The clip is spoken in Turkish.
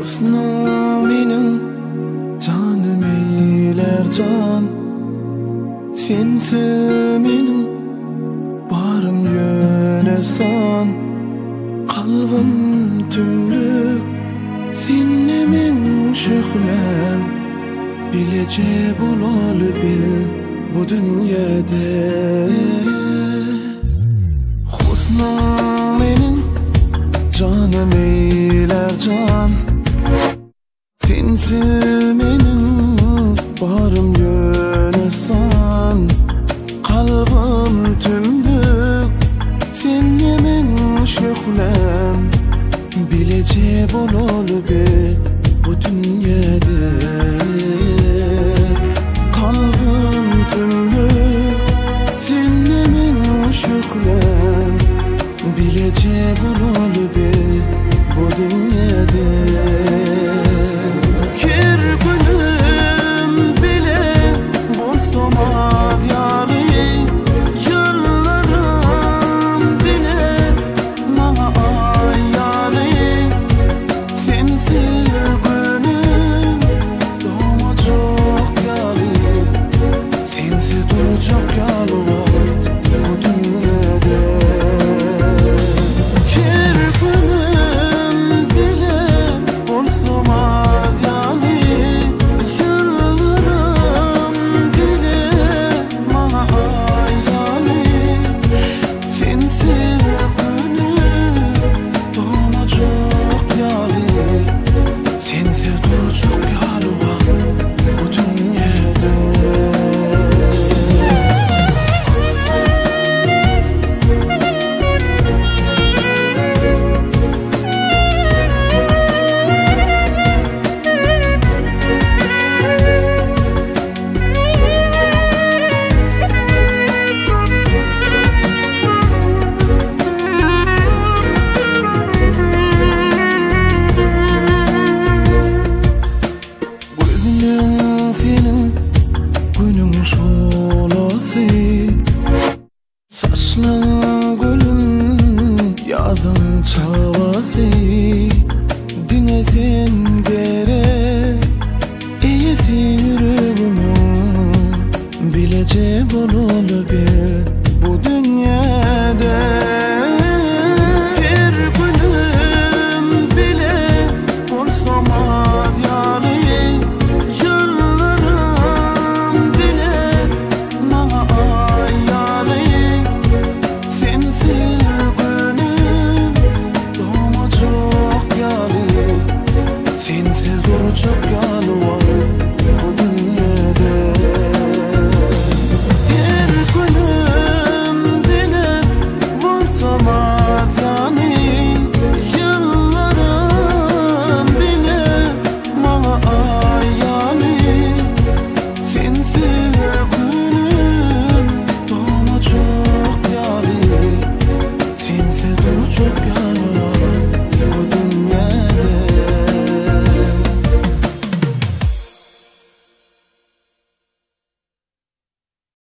Husnum mening canım eyler can, sensiz mening barım yöne san. Kalbim tümlük senne men şöhlem, bilece bolalı bil bu dünyada. Husnum mening canım eyler can, sensiz mening barım yöne san. Kalbim tümlük senne men şöhlem, bilece bolalı bil bu dünyada. Kalbim tümlük senne men şöhlem, bilece bolalı bil bu dünyada. Kirpinim bile bolsam adyarı, yıllarım bile bana ayyarı. Sensiz günüm doğma çok yalı, sensiz duracak yalı vakit bu dünyada. Senin günün şolası, saçların